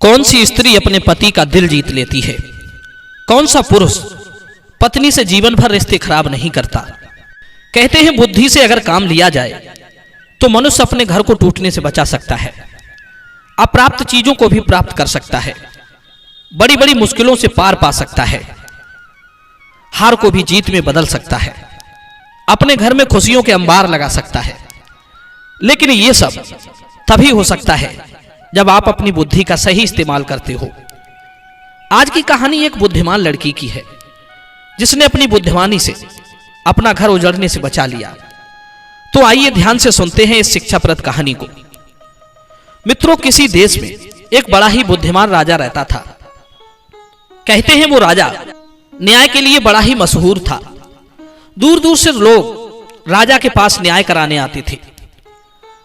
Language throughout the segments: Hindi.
कौन सी स्त्री अपने पति का दिल जीत लेती है? कौन सा पुरुष पत्नी से जीवन भर रिश्ते खराब नहीं करता? कहते हैं बुद्धि से अगर काम लिया जाए तो मनुष्य अपने घर को टूटने से बचा सकता है, अप्राप्त चीजों को भी प्राप्त कर सकता है, बड़ी बड़ी मुश्किलों से पार पा सकता है, हार को भी जीत में बदल सकता है, अपने घर में खुशियों के अंबार लगा सकता है। लेकिन ये सब तभी हो सकता है जब आप अपनी बुद्धि का सही इस्तेमाल करते हो। आज की कहानी एक बुद्धिमान लड़की की है जिसने अपनी बुद्धिमानी से अपना घर उजड़ने से बचा लिया। तो आइए ध्यान से सुनते हैं इस शिक्षाप्रद कहानी को। मित्रों, किसी देश में एक बड़ा ही बुद्धिमान राजा रहता था। कहते हैं वो राजा न्याय के लिए बड़ा ही मशहूर था। दूर दूर से लोग राजा के पास न्याय कराने आते थे।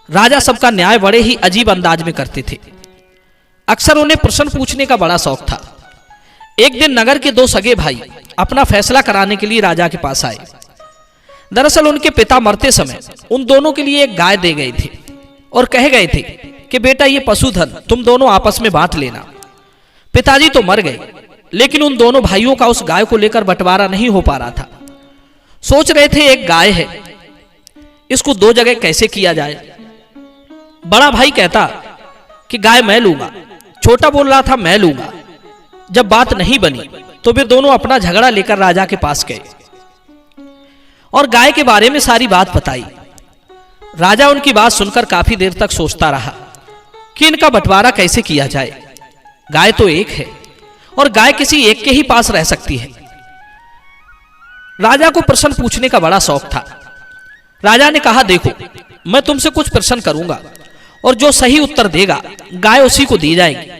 राजा सबका न्याय बड़े ही अजीब अंदाज में करते थे। अक्सर उन्हें प्रश्न पूछने का बड़ा शौक था। एक दिन नगर के दो सगे भाई अपना फैसला कराने के लिए राजा के पास आए। दरअसल उनके पिता मरते समय उन दोनों के लिए एक गाय दे गए थे और कह गए थे कि बेटा ये पशुधन तुम दोनों आपस में बांट लेना। पिताजी तो मर गए, लेकिन उन दोनों भाइयों का उस गाय को लेकर बंटवारा नहीं हो पा रहा था। सोच रहे थे एक गाय है, इसको दो जगह कैसे किया जाए। बड़ा भाई कहता कि गाय मैं लूंगा, छोटा बोल रहा था मैं लूंगा। जब बात नहीं बनी तो वे दोनों अपना झगड़ा लेकर राजा के पास गए और गाय के बारे में सारी बात बताई। राजा उनकी बात सुनकर काफी देर तक सोचता रहा कि इनका बंटवारा कैसे किया जाए। गाय तो एक है और गाय किसी एक के ही पास रह सकती है। राजा को प्रश्न पूछने का बड़ा शौक था। राजा ने कहा, देखो मैं तुमसे कुछ प्रश्न करूंगा और जो सही उत्तर देगा गाय उसी को दी जाएगी।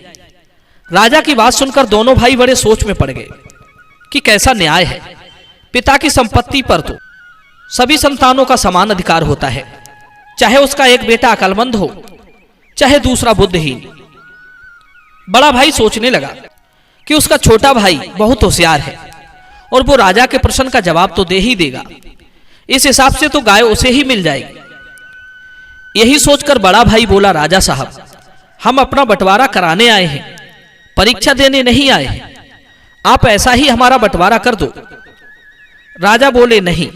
राजा की बात सुनकर दोनों भाई बड़े सोच में पड़ गए कि कैसा न्याय है। पिता की संपत्ति पर तो सभी संतानों का समान अधिकार होता है, चाहे उसका एक बेटा अक्लमंद हो चाहे दूसरा बुद्धिहीन। बड़ा भाई सोचने लगा कि उसका छोटा भाई बहुत होशियार है और वो राजा के प्रश्न का जवाब तो दे ही देगा। इस हिसाब से तो गाय उसे ही मिल जाएगी। यही सोचकर बड़ा भाई बोला, राजा साहब हम अपना बंटवारा कराने आए हैं, परीक्षा देने नहीं आए हैं। आप ऐसा ही हमारा बंटवारा कर दो। राजा बोले, नहीं,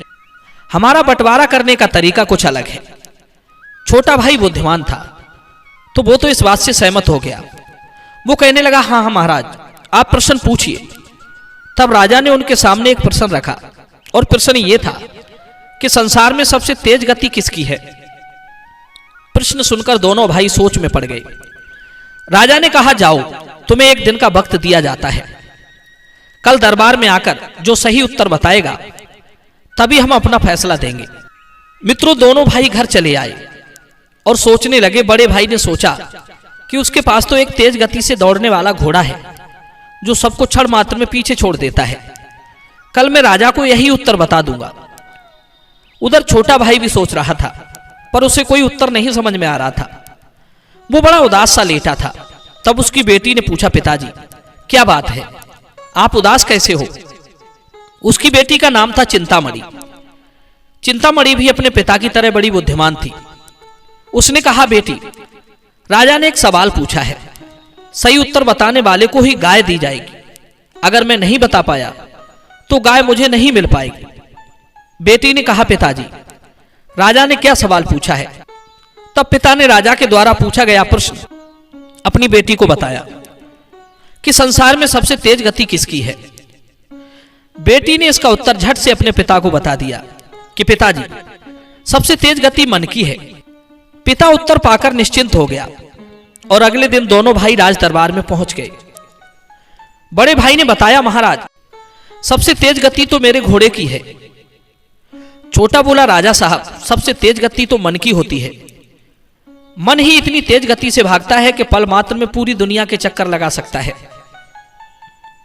हमारा बंटवारा करने का तरीका कुछ अलग है। छोटा भाई बुद्धिमान था तो वो तो इस बात से सहमत हो गया। वो कहने लगा, हाँ हाँ महाराज आप प्रश्न पूछिए। तब राजा ने उनके सामने एक प्रश्न रखा और प्रश्न ये था कि संसार में सबसे तेज गति किसकी है। प्रश्न सुनकर दोनों भाई सोच में पड़ गए। राजा ने कहा, जाओ तुम्हें एक दिन का वक्त दिया जाता है। कल दरबार में आकर जो सही उत्तर बताएगा तभी हम अपना फैसला देंगे। मित्रों, दोनों भाई घर चले आए और सोचने लगे। बड़े भाई ने सोचा कि उसके पास तो एक तेज गति से दौड़ने वाला घोड़ा है जो सबको क्षण मात्र में पीछे छोड़ देता है। कल मैं राजा को यही उत्तर बता दूंगा। उधर छोटा भाई भी सोच रहा था पर उसे कोई उत्तर नहीं समझ में आ रहा था। वो बड़ा उदास सा लेटा था। तब उसकी बेटी ने पूछा, पिताजी क्या बात है, आप उदास कैसे हो? उसकी बेटी का नाम था चिंतामणि। चिंतामणि भी अपने पिता की तरह बड़ी बुद्धिमान थी। उसने कहा, बेटी राजा ने एक सवाल पूछा है, सही उत्तर बताने वाले को ही गाय दी जाएगी। अगर मैं नहीं बता पाया तो गाय मुझे नहीं मिल पाएगी। बेटी ने कहा, पिताजी राजा ने क्या सवाल पूछा है? तब पिता ने राजा के द्वारा पूछा गया प्रश्न अपनी बेटी को बताया कि संसार में सबसे तेज गति किसकी है। बेटी ने इसका उत्तर झट से अपने पिता को बता दिया कि पिताजी सबसे तेज गति मन की है। पिता उत्तर पाकर निश्चिंत हो गया और अगले दिन दोनों भाई राज दरबार में पहुंच गए। बड़े भाई ने बताया, महाराज सबसे तेज गति तो मेरे घोड़े की है। छोटा बोला, राजा साहब सबसे तेज गति तो मन की होती है। मन ही इतनी तेज गति से भागता है कि पल मात्र में पूरी दुनिया के चक्कर लगा सकता है।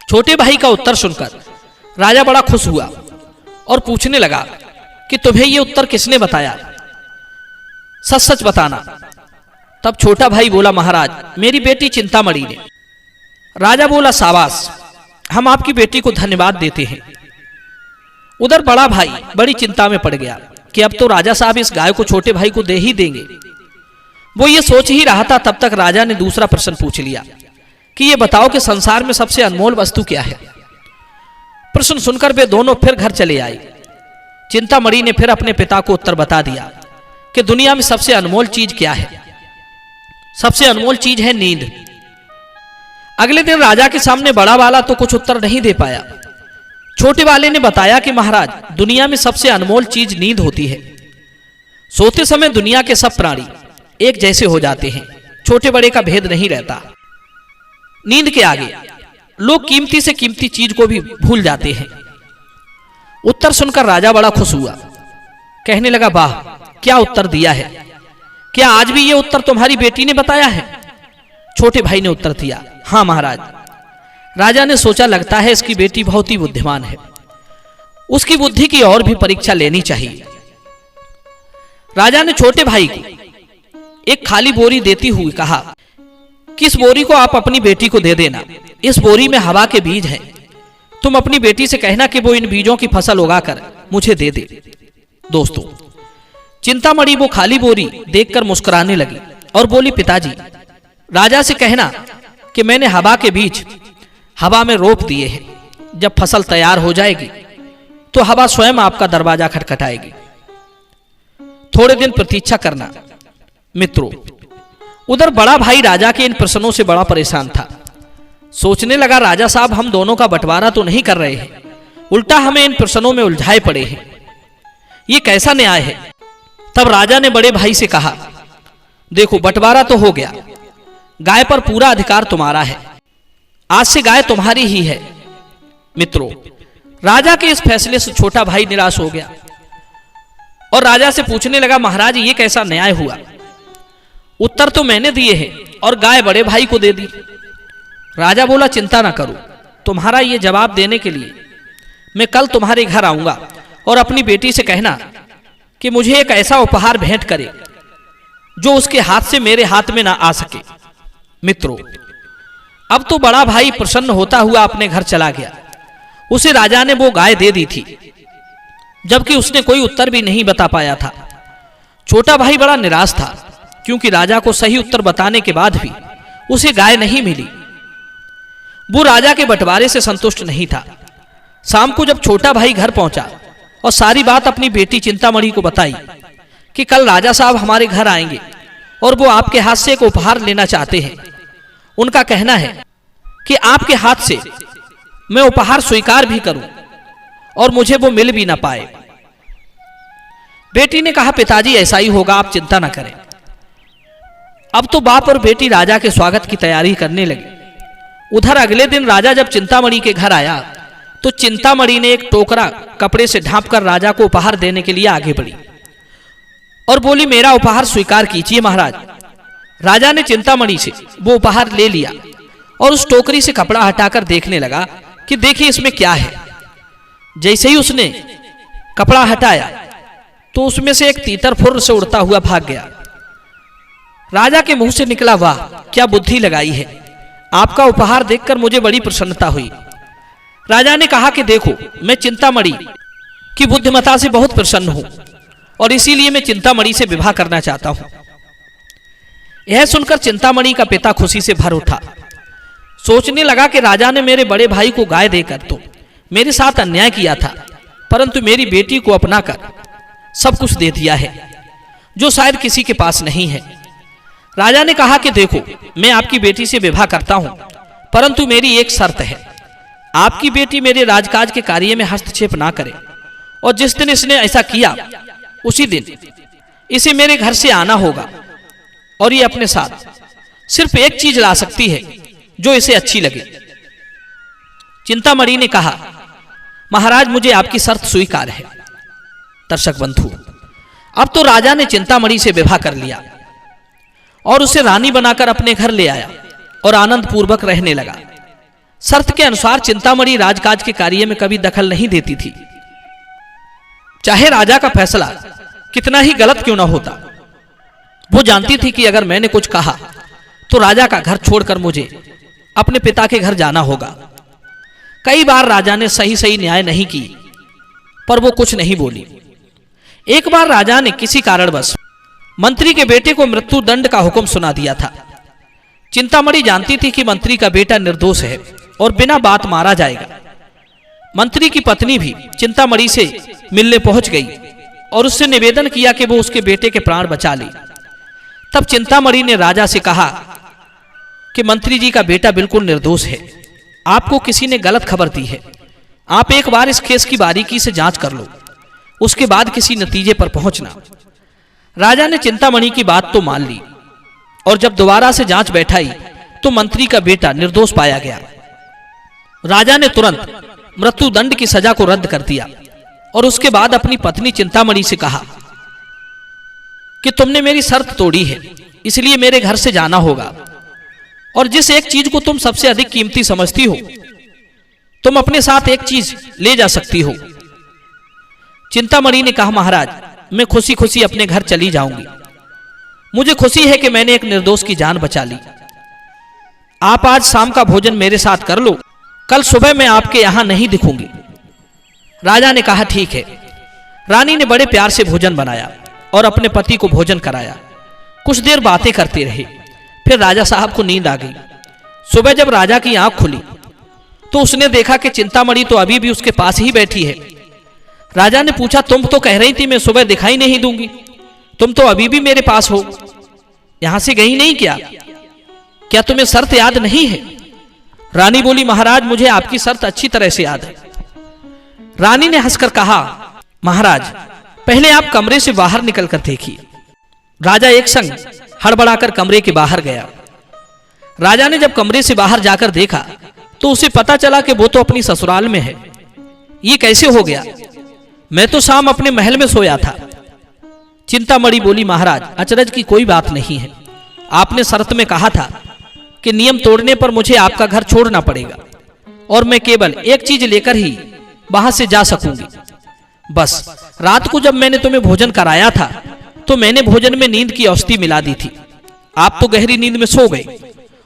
छोटे भाई का उत्तर सुनकर राजा बड़ा खुश हुआ और पूछने लगा कि तुम्हें यह उत्तर किसने बताया, सच सच बताना। तब छोटा भाई बोला, महाराज मेरी बेटी चिंतामणि ने। राजा बोला, शाबाश, हम आपकी बेटी को धन्यवाद देते हैं। उधर बड़ा भाई बड़ी चिंता में पड़ गया कि अब तो राजा साहब इस गाय को छोटे भाई को दे ही देंगे। वो ये सोच ही रहा था, तब तक राजा ने दूसरा प्रश्न पूछ लिया कि ये बताओ कि संसार में सबसे अनमोल वस्तु क्या है। प्रश्न सुनकर वे दोनों फिर घर चले आए। चिंतामणि ने फिर अपने पिता को उत्तर बता दिया कि दुनिया में सबसे अनमोल चीज क्या है। सबसे अनमोल चीज है नींद। अगले दिन राजा के सामने बड़ा वाला तो कुछ उत्तर नहीं दे पाया। छोटे वाले ने बताया कि महाराज, दुनिया में सबसे अनमोल चीज नींद होती है। सोते समय दुनिया के सब प्राणी एक जैसे हो जाते हैं, छोटे बड़े का भेद नहीं रहता। नींद के आगे लोग कीमती से कीमती चीज को भी भूल जाते हैं। उत्तर सुनकर राजा बड़ा खुश हुआ। कहने लगा, वाह, क्या उत्तर दिया है। क्या आज भी ये उत्तर तुम्हारी बेटी ने बताया है? छोटे भाई ने उत्तर दिया, हाँ महाराज। राजा ने सोचा, लगता है इसकी बेटी बहुत ही बुद्धिमान है, उसकी बुद्धि की और भी परीक्षा लेनी चाहिए। राजा ने छोटे भाई को एक खाली बोरी देती हुई कहा कि इस बोरी को आप अपनी बेटी को दे देना। इस बोरी में हवा के बीज हैं। तुम अपनी बेटी से कहना कि वो इन बीजों की फसल उगाकर मुझे दे दे। दोस्तों, चिंतामणि वो खाली बोरी देखकर मुस्कुराने लगी और बोली, पिताजी, राजा से कहना कि मैंने हवा के बीज हवा में रोप दिए हैं। जब फसल तैयार हो जाएगी तो हवा स्वयं आपका दरवाजा खटखटाएगी। थोड़े दिन प्रतीक्षा करना। मित्रों, उधर बड़ा भाई राजा के इन प्रश्नों से बड़ा परेशान था। सोचने लगा, राजा साहब हम दोनों का बंटवारा तो नहीं कर रहे हैं, उल्टा हमें इन प्रश्नों में उलझाए पड़े हैं। ये कैसा न्याय है। तब राजा ने बड़े भाई से कहा, देखो, बंटवारा तो हो गया, गाय पर पूरा अधिकार तुम्हारा है। आज से गाय तुम्हारी ही है। मित्रों, राजा के इस फैसले से छोटा भाई निराश हो गया और राजा से पूछने लगा, महाराज ये कैसा न्याय हुआ। उत्तर तो मैंने दिए हैं और गाय बड़े भाई को दे दी। राजा बोला, चिंता ना करो, तुम्हारा ये जवाब देने के लिए मैं कल तुम्हारे घर आऊंगा और अपनी बेटी से कहना कि मुझे एक ऐसा उपहार भेंट करे जो उसके हाथ से मेरे हाथ में ना आ सके। मित्रों, अब तो बड़ा भाई प्रसन्न होता हुआ अपने घर चला गया। उसे राजा ने वो गाय दे दी थी, जबकि उसने कोई उत्तर भी नहीं बता पाया था। छोटा भाई बड़ा निराश था, क्योंकि राजा को सही उत्तर बताने के बाद भी उसे गाय नहीं मिली। वो राजा के बंटवारे से संतुष्ट नहीं था। शाम को जब छोटा भाई घर पहुंचा और सारी बात अपनी बेटी चिंतामणि को बताई कि कल राजा साहब हमारे घर आएंगे और वो आपके हाथ से एक उपहार लेना चाहते हैं। उनका कहना है कि आपके हाथ से मैं उपहार स्वीकार भी करूं और मुझे वो मिल भी ना पाए। बेटी ने कहा, पिताजी ऐसा ही होगा, आप चिंता ना करें। अब तो बाप और बेटी राजा के स्वागत की तैयारी करने लगे। उधर अगले दिन राजा जब चिंतामणि के घर आया तो चिंतामणि ने एक टोकरा कपड़े से ढांपकर राजा को उपहार देने के लिए आगे बढ़ी और बोली, मेरा उपहार स्वीकार कीजिए महाराज। राजा ने चिंतामणि से वो उपहार ले लिया और उस टोकरी से कपड़ा हटाकर देखने लगा कि देखिए इसमें क्या है। जैसे ही उसने कपड़ा हटाया तो उसमें से एक तीतर फुर्र से उड़ता हुआ भाग गया। राजा के मुंह से निकला, वाह, क्या बुद्धि लगाई है। आपका उपहार देखकर मुझे बड़ी प्रसन्नता हुई। राजा ने कहा कि देखो, मैं चिंतामणि की बुद्धिमत्ता से बहुत प्रसन्न हूं और इसीलिए मैं चिंतामणि से विवाह करना चाहता हूं। यह सुनकर चिंतामणि का पिता खुशी से भर उठा। सोचने लगा कि राजा ने मेरे बड़े भाई को गाय देकर तो मेरे साथ अन्याय किया था, परंतु मेरी बेटी को अपनाकर सब कुछ दे दिया है, जो शायद किसी के पास नहीं है। राजा ने कहा कि देखो, मैं आपकी बेटी से विवाह करता हूं, परंतु मेरी एक शर्त है। आपकी बेटी मेरे राजकाज के कार्य में हस्तक्षेप ना करे और जिस दिन इसने ऐसा किया उसी दिन इसे मेरे घर से आना होगा और ये अपने साथ सिर्फ एक चीज ला सकती है जो इसे अच्छी लगे। चिंतामणि ने कहा, महाराज मुझे आपकी शर्त स्वीकार है। दर्शक बंधु, अब तो राजा ने चिंतामणि से विवाह कर लिया और उसे रानी बनाकर अपने घर ले आया और आनंद पूर्वक रहने लगा। शर्त के अनुसार चिंतामणि राजकाज के कार्य में कभी दखल नहीं देती थी, चाहे राजा का फैसला कितना ही गलत क्यों ना होता। वो जानती थी कि अगर मैंने कुछ कहा तो राजा का घर छोड़कर मुझे अपने पिता के घर जाना होगा। कई बार राजा ने सही सही न्याय नहीं की, पर वो कुछ नहीं बोली। एक बार राजा ने किसी कारणवश मंत्री के बेटे को मृत्यु दंड का हुक्म सुना दिया था। चिंतामणि जानती थी कि मंत्री का बेटा निर्दोष है और बिना बात मारा जाएगा। मंत्री की पत्नी भी चिंतामणि से मिलने पहुंच गई और उससे निवेदन किया कि वो उसके बेटे के प्राण बचा ले। तब चिंतामणि ने राजा से कहा कि मंत्री जी का बेटा बिल्कुल निर्दोष है, आपको किसी ने गलत खबर दी है। आप एक बार इस केस की बारीकी से जांच कर लो, उसके बाद किसी नतीजे पर पहुंचना। राजा ने चिंतामणि की बात तो मान ली और जब दोबारा से जांच बैठाई तो मंत्री का बेटा निर्दोष पाया गया। राजा ने तुरंत मृत्युदंड की सजा को रद्द कर दिया और उसके बाद अपनी पत्नी चिंतामणि से कहा कि तुमने मेरी शर्त तोड़ी है, इसलिए मेरे घर से जाना होगा और जिस एक चीज को तुम सबसे अधिक कीमती समझती हो, तुम अपने साथ एक चीज ले जा सकती हो। चिंतामणि ने कहा, महाराज मैं खुशी खुशी अपने घर चली जाऊंगी। मुझे खुशी है कि मैंने एक निर्दोष की जान बचा ली। आप आज शाम का भोजन मेरे साथ कर लो, कल सुबह मैं आपके यहां नहीं दिखूंगी। राजा ने कहा, ठीक है। रानी ने बड़े प्यार से भोजन बनाया और अपने पति को भोजन कराया। कुछ देर बातें करते रहे, फिर राजा साहब को नींद आ गई। सुबह जब राजा की आंख खुली तो उसने देखा कि चिंतामणि तो अभी भी उसके पास ही बैठी है। राजा ने पूछा, तुम तो कह रही थी मैं सुबह दिखाई नहीं दूंगी, तुम तो अभी भी मेरे पास हो, यहां से गई नहीं क्या तुम्हें शर्त याद नहीं है? रानी बोली, महाराज मुझे आपकी शर्त अच्छी तरह से याद है। रानी ने हंसकर कहा, महाराज पहले आप कमरे से बाहर निकलकर देखिए। राजा एक संग हड़बड़ाकर कमरे के बाहर गया। राजा ने जब कमरे से बाहर जाकर देखा तो उसे पता चला कि वो तो अपनी ससुराल में है। ये कैसे हो गया? मैं तो शाम अपने महल में सोया था। चिंतामणि बोली, महाराज अचरज की कोई बात नहीं है। आपने शर्त में कहा था कि नियम तोड़ने पर मुझे आपका घर छोड़ना पड़ेगा और मैं केवल एक चीज लेकर ही वहां से जा सकूंगी। बस रात को जब मैंने तुम्हें भोजन कराया था तो मैंने भोजन में नींद की औषधि मिला दी थी। आप तो गहरी नींद में सो गए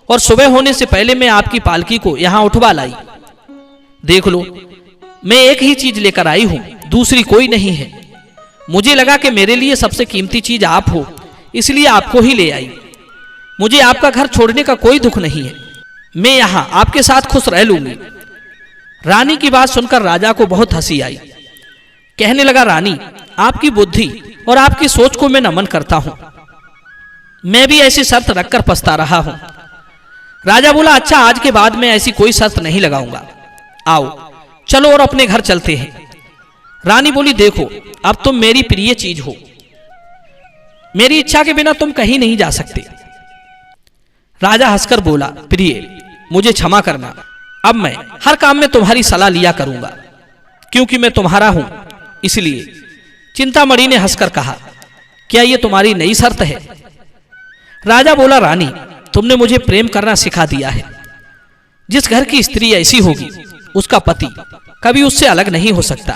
और सुबह होने से पहले मैं आपकी पालकी को यहां उठवा लाई। देख लो, मैं एक ही चीज लेकर आई हूं, दूसरी कोई नहीं है। मुझे लगा कि मेरे लिए सबसे कीमती चीज आप हो, इसलिए आपको ही ले आई। मुझे आपका घर छोड़ने का कोई दुख नहीं है, मैं यहां आपके साथ खुश रह लूंगी। रानी की बात सुनकर राजा को बहुत हंसी आई। कहने लगा, रानी आपकी बुद्धि और आपकी सोच को मैं नमन करता हूं। मैं भी ऐसी शर्त रखकर पछता रहा हूं। राजा बोला, अच्छा आज के बाद मैं ऐसी कोई शर्त नहीं लगाऊंगा। आओ चलो और अपने घर चलते हैं। रानी बोली, देखो अब तुम मेरी प्रिय चीज हो, मेरी इच्छा के बिना तुम कहीं नहीं जा सकते। राजा हंसकर बोला, प्रिय मुझे क्षमा करना, अब मैं हर काम में तुम्हारी सलाह लिया करूंगा क्योंकि मैं तुम्हारा हूं इसलिए। चिंतामणि ने हंसकर कहा, क्या यह तुम्हारी नई शर्त है? राजा बोला, रानी तुमने मुझे प्रेम करना सिखा दिया है। जिस घर की स्त्री ऐसी होगी उसका पति कभी उससे अलग नहीं हो सकता।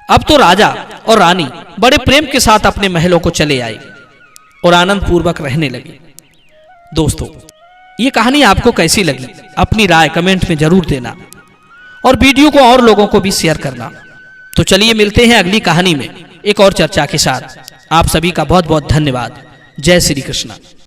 अब तो राजा और रानी बड़े प्रेम के साथ अपने महलों को चले आए और आनंद पूर्वक रहने लगे। दोस्तों, ये कहानी आपको कैसी लगी अपनी राय कमेंट में जरूर देना और वीडियो को और लोगों को भी शेयर करना। तो चलिए मिलते हैं अगली कहानी में एक और चर्चा के साथ। आप सभी का बहुत बहुत धन्यवाद। जय श्री कृष्ण।